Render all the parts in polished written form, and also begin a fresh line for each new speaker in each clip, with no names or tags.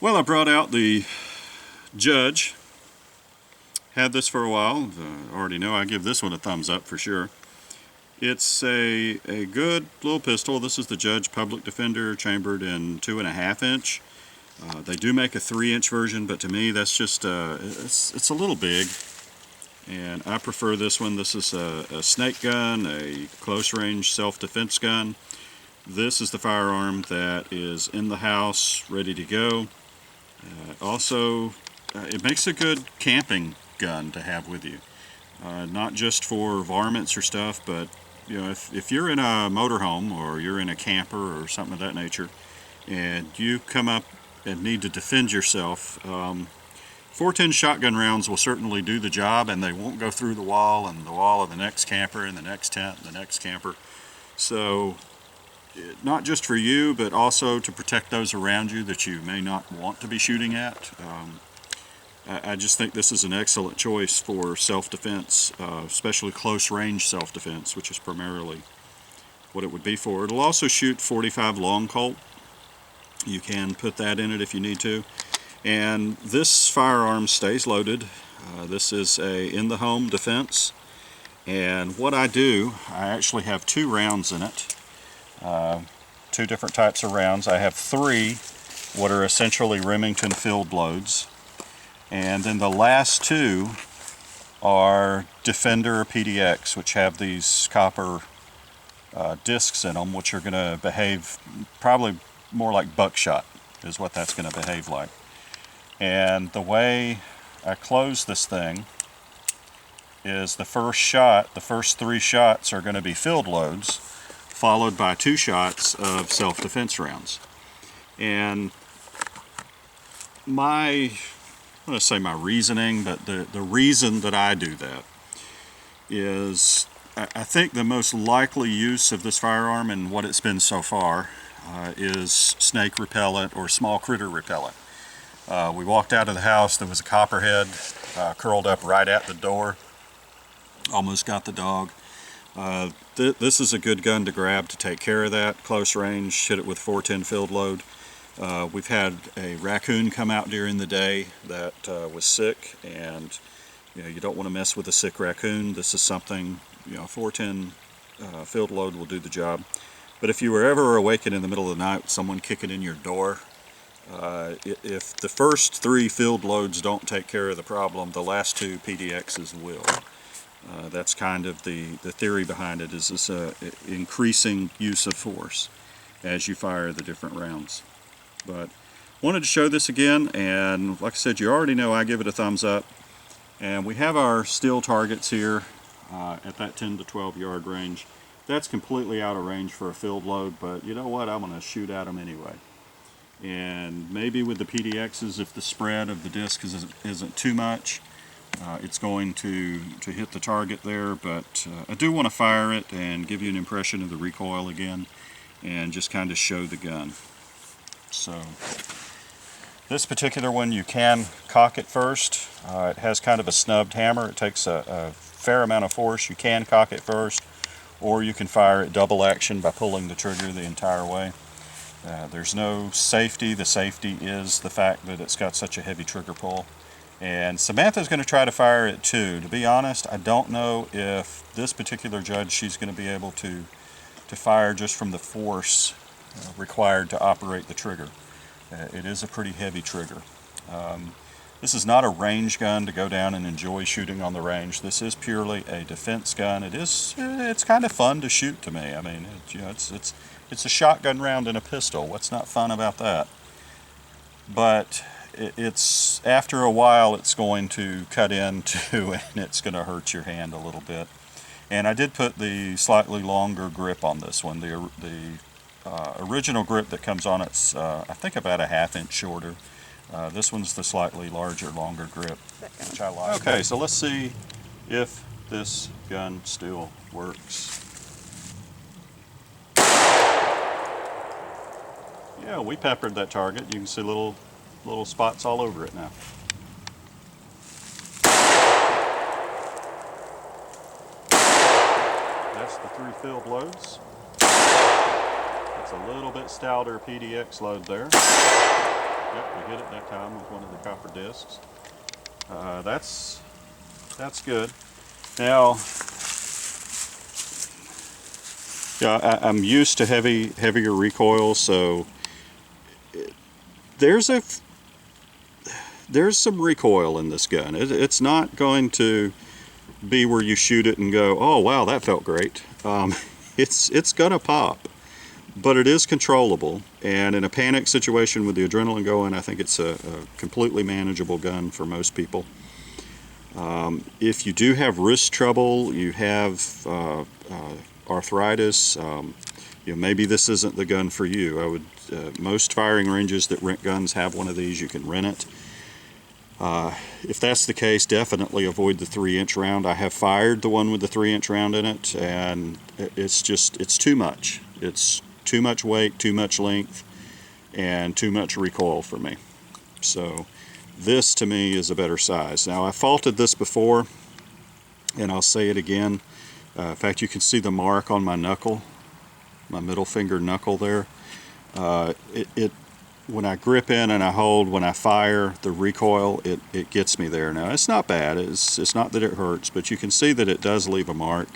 Well, I brought out the Judge. Had this for a while. Already know I give this one a thumbs up for sure. It's a good little pistol. This is the Judge Public Defender, chambered in 2.5 inch. They do make a 3-inch version, but to me that's just it's a little big, and I prefer this one. This is a snake gun, a close range self-defense gun. This is the firearm that is in the house, ready to go. Also, it makes a good camping gun to have with you. Not just for varmints or stuff, but you know, if you're in a motorhome or you're in a camper or something of that nature, and you come up and need to defend yourself, 410 shotgun rounds will certainly do the job, and they won't go through the wall and the wall of the next camper and the next tent and the next camper. So not just for you, but also to protect those around you that you may not want to be shooting at. I just think this is an excellent choice for self-defense, especially close-range self-defense, which is primarily what it would be for. It'll also shoot .45 long Colt. You can put that in it if you need to. And this firearm stays loaded. This is a in-the-home defense. And what I do, I actually have 2 rounds in it. 2 different types of rounds. I have 3 what are essentially Remington field loads, and then the last 2 are Defender PDX, which have these copper discs in them, which are going to behave probably more like buckshot is what that's going to behave like. And the way I close this thing is the first shot, the first 3 shots are going to be field loads, followed by 2 shots of self-defense rounds. And I'm going to say my reasoning, but the reason that I do that is I think the most likely use of this firearm and what it's been so far is snake repellent or small critter repellent. We walked out of the house, there was a copperhead curled up right at the door. Almost got the dog. This is a good gun to grab to take care of that. Close range, hit it with 410 field load. We've had a raccoon come out during the day that was sick, and you don't want to mess with a sick raccoon. This is something, 410 field load will do the job. But if you were ever awakened in the middle of the night with someone kicking in your door, if the first 3 field loads don't take care of the problem, the last 2 PDXs will. That's kind of the theory behind it, is this increasing use of force as you fire the different rounds. But wanted to show this again, and like I said, you already know I give it a thumbs up. And we have our steel targets here at that 10 to 12 yard range. That's completely out of range for a field load, but you know what, I'm going to shoot at them anyway. And maybe with the PDXs, if the spread of the disc isn't too much, it's going to hit the target there, but I do want to fire it and give you an impression of the recoil again and just kind of show the gun. So this particular one, you can cock it first. It has kind of a snubbed hammer. It takes a fair amount of force. You can cock it first, or you can fire it double action by pulling the trigger the entire way. There's no safety. The safety is the fact that it's got such a heavy trigger pull. And Samantha's going to try to fire it too. To be honest, I don't know if this particular Judge she's going to be able to fire just from the force required to operate the trigger. It is a pretty heavy trigger. This is not a range gun to go down and enjoy shooting on the range. This is purely a defense gun. It's kind of fun to shoot to me. I mean, it's a shotgun round in a pistol. What's not fun about that? But it's after a while it's going to cut into and it's going to hurt your hand a little bit. And I did put the slightly longer grip on this one. The original grip that comes on it's I think about a 1/2 inch shorter. This one's the slightly larger, longer grip, which I like. Okay, so let's see if this gun still works. Yeah, we peppered that target. You can see little spots all over it now. That's the 3 field loads. It's a little bit stouter PDX load there. Yep, we hit it that time with one of the copper discs. That's good. Now, yeah, I'm used to heavier recoil, so there's some recoil in this gun. It's not going to be where you shoot it and go, oh wow, that felt great. It's gonna pop, but it is controllable, and in a panic situation with the adrenaline going, I think it's a completely manageable gun for most people. If you do have wrist trouble, you have arthritis, maybe this isn't the gun for you. Most firing ranges that rent guns have one of these. You can rent it. If that's the case, definitely avoid the 3-inch round. I have fired the one with the 3-inch round in it, and it's too much. It's too much weight, too much length, and too much recoil for me. So this to me is a better size. Now, I faulted this before, and I'll say it again. In fact, you can see the mark on my knuckle, my middle finger knuckle there. When I grip in and I hold, when I fire, the recoil, it gets me there. Now, it's not bad. It's not that it hurts, but you can see that it does leave a mark.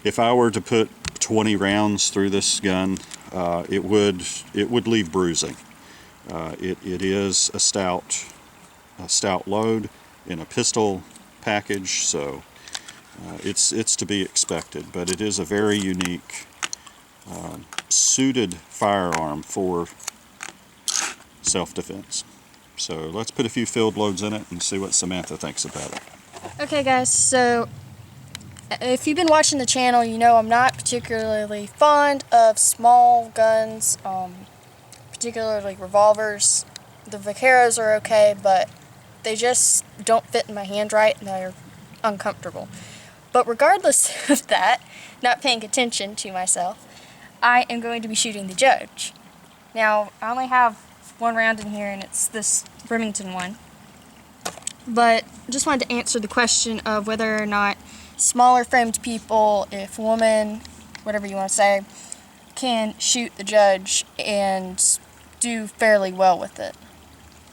If I were to put 20 rounds through this gun, it would leave bruising. It is a stout load in a pistol package, so it's to be expected. But it is a very unique, suited firearm for self-defense. So let's put a few field loads in it and see what Samantha thinks about it.
Okay guys, so if you've been watching the channel, you know I'm not particularly fond of small guns, particularly revolvers. The Vaqueros are okay, but they just don't fit in my hand right and they're uncomfortable. But regardless of that, not paying attention to myself, I am going to be shooting the Judge. Now, I only have one round in here, and it's this Remington one. But I just wanted to answer the question of whether or not smaller framed people, if women, whatever you want to say, can shoot the Judge and do fairly well with it.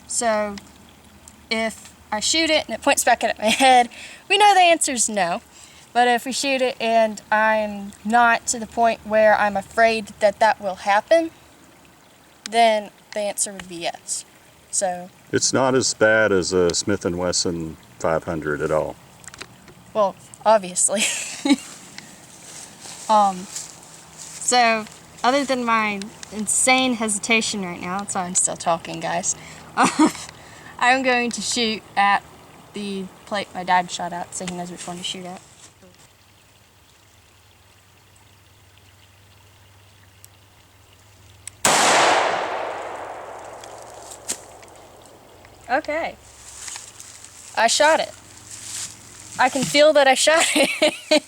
So, if I shoot it and it points back at my head, we know the answer is no. But if we shoot it and I'm not to the point where I'm afraid that that will happen, then the answer would be yes. So
it's not as bad as a Smith & Wesson 500 at all.
Well, obviously. So other than my insane hesitation right now, that's why I'm still talking, guys. I'm going to shoot at the plate my dad shot at, so he knows which one to shoot at. Okay. I shot it. I can feel that I shot it.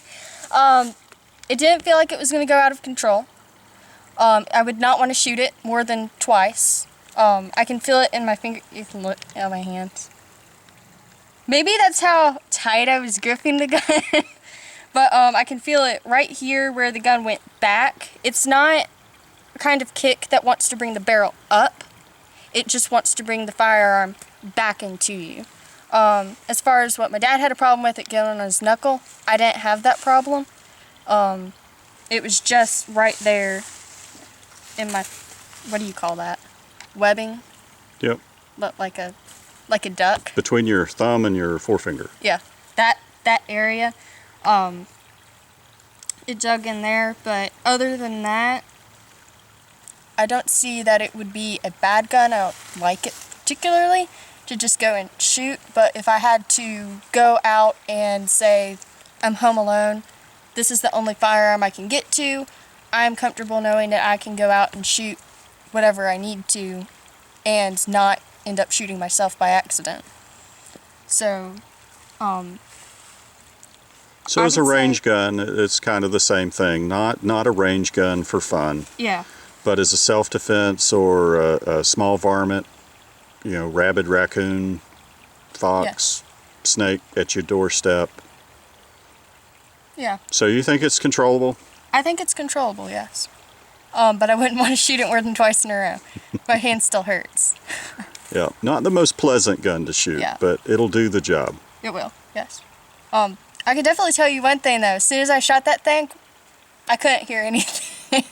It didn't feel like it was going to go out of control. I would not want to shoot it more than twice. I can feel it in my finger. You can look at my hands. Maybe that's how tight I was gripping the gun. But I can feel it right here where the gun went back. It's not a kind of kick that wants to bring the barrel up. It just wants to bring the firearm back into you. As far as what my dad had a problem with it going on his knuckle, I didn't have that problem. It was just right there in my, what do you call that? Webbing?
Yep.
But like a duck.
Between your thumb and your forefinger.
Yeah, that area. It dug in there, but other than that, I don't see that it would be a bad gun. I don't like it particularly to just go and shoot, but if I had to go out and say I'm home alone, this is the only firearm I can get to, I'm comfortable knowing that I can go out and shoot whatever I need to and not end up shooting myself by accident. So,
So as a range gun, it's kind of the same thing. Not a range gun for fun.
Yeah.
But as a self-defense or a small varmint, rabid, raccoon, fox, snake at your doorstep.
Yeah.
So you think it's controllable?
I think it's controllable, yes. But I wouldn't want to shoot it more than twice in a row. My hand still hurts.
Yeah, not the most pleasant gun to shoot,
Yeah.
but it'll do the job.
It will, yes. I can definitely tell you one thing though. As soon as I shot that thing, I couldn't hear anything.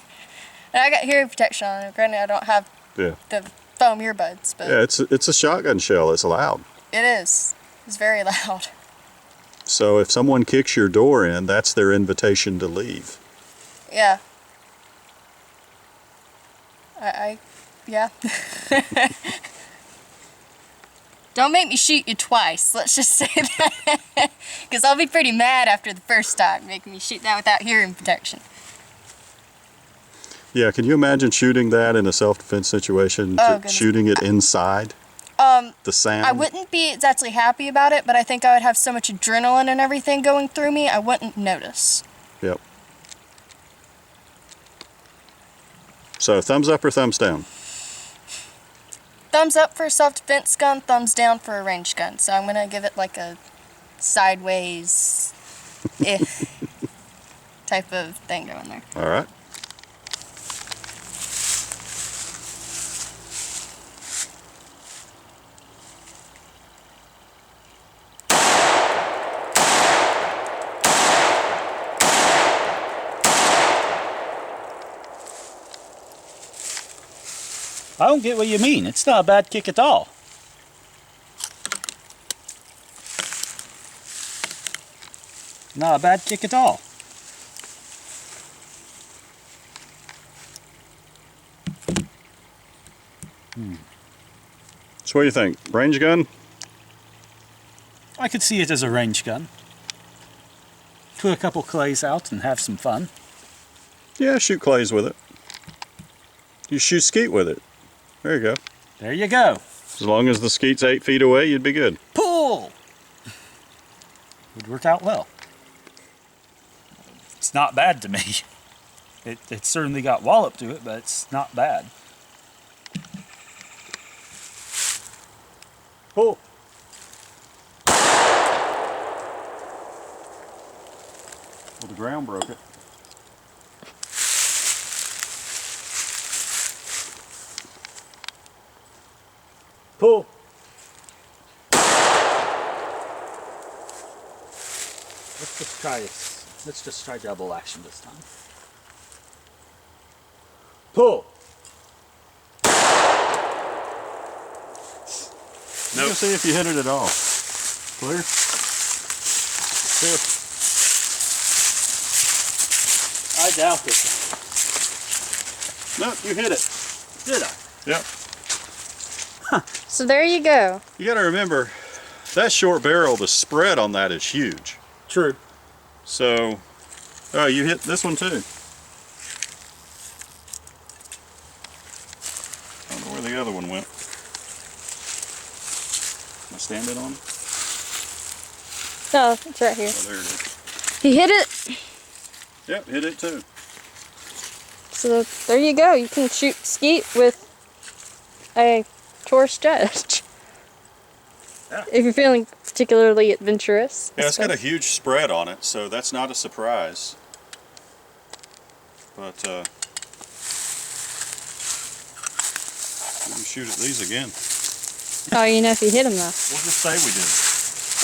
And I got hearing protection on it. Granted, I don't have
Yeah.
the foam earbuds, but
Yeah, it's a shotgun shell. It's loud.
it is. It's very loud.
So if someone kicks your door in, that's their invitation to leave.
Yeah. Yeah. Don't make me shoot you twice. Let's just say that. Because I'll be pretty mad after the first time, making me shoot that without hearing protection.
Yeah, can you imagine shooting that in a self-defense situation?
Oh, goodness.
Shooting it inside? The sound?
I wouldn't be exactly happy about it, but I think I would have so much adrenaline and everything going through me, I wouldn't notice.
Yep. So, thumbs up or thumbs down?
Thumbs up for a self-defense gun, thumbs down for a ranged gun. So I'm going to give it like a sideways type of thing going there.
All right.
I don't get what you mean. It's not a bad kick at all. Not a bad kick at all.
So what do you think? Range gun?
I could see it as a range gun. Put a couple clays out and have some fun.
Yeah, shoot clays with it. You shoot skeet with it. There you go.
There you go.
As long as the skeet's 8 feet away, you'd be good.
Pull! Would work out well. It's not bad to me. It certainly got wallop to it, but it's not bad. Pull!
Well, the ground broke it.
Pull! Let's just try this. Let's just try double action this time. Pull!
Nope. Let's see if you hit it at all. Clear?
Clear. I doubt it.
Nope, you hit it.
Did I?
Yep.
So there you go.
You got to remember, that short barrel, the spread on that is huge.
True.
So, oh, you hit this one too. I don't know where the other one went. Am I standing on it?
No, it's right here.
Oh, there it is.
He hit it.
Yep, hit it too.
So there you go. You can shoot skeet with a Taurus Judge.
Yeah.
If you're feeling particularly adventurous.
Yeah, it's got a huge spread on it, so that's not a surprise. But, we can shoot at these again.
Oh, you know if you hit him though.
We'll just say we did.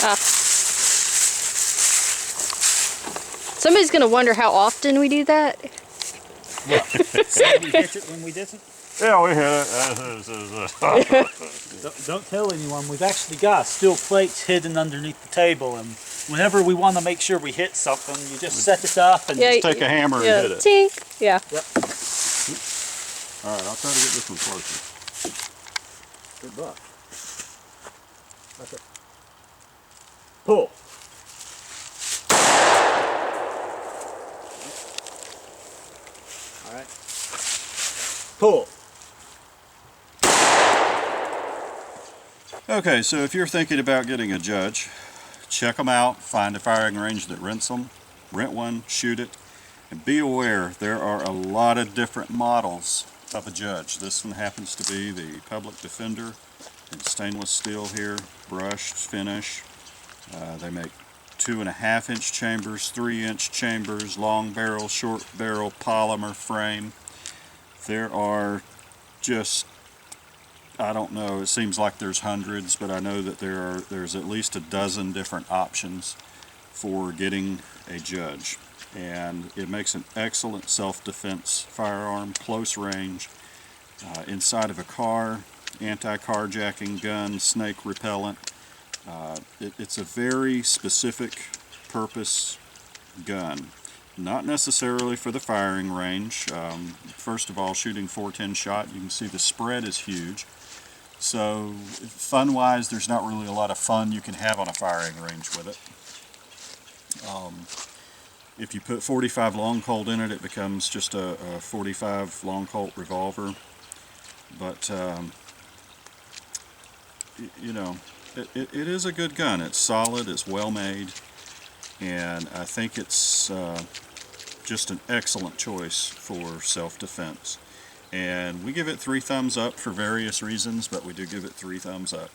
Ah. Somebody's gonna wonder how often we do that.
So we hit it when we didn't?
Yeah, we hit it.
Don't tell anyone. We've actually got steel plates hidden underneath the table, and whenever we want to make sure we hit something, you just set it up and
Yeah,
Take a hammer
yeah.
and hit it.
Tink. Yeah.
Yep.
Alright, I'll try to get this one closer.
Good luck. That's it. Pull. All right. Pull.
Okay, so if you're thinking about getting a Judge, check them out, find a firing range that rents them, rent one, shoot it, and be aware there are a lot of different models of a Judge. This one happens to be the Public Defender in stainless steel here, brushed finish. They make 2.5-inch chambers, 3-inch chambers, long barrel, short barrel, polymer frame. There are just I don't know, it seems like there's hundreds, but I know that there's at least a dozen different options for getting a Judge. And it makes an excellent self-defense firearm, close range, inside of a car, anti-carjacking gun, snake repellent. It's a very specific purpose gun. Not necessarily for the firing range. First of all, shooting 410 shot, you can see the spread is huge. So fun-wise, there's not really a lot of fun you can have on a firing range with it. If you put 45 long colt in it, it becomes just a 45 long colt revolver. But you know, it is a good gun. It's solid, it's well made, and I think it's just an excellent choice for self-defense. And we give it 3 thumbs up for various reasons, but we do give it 3 thumbs up.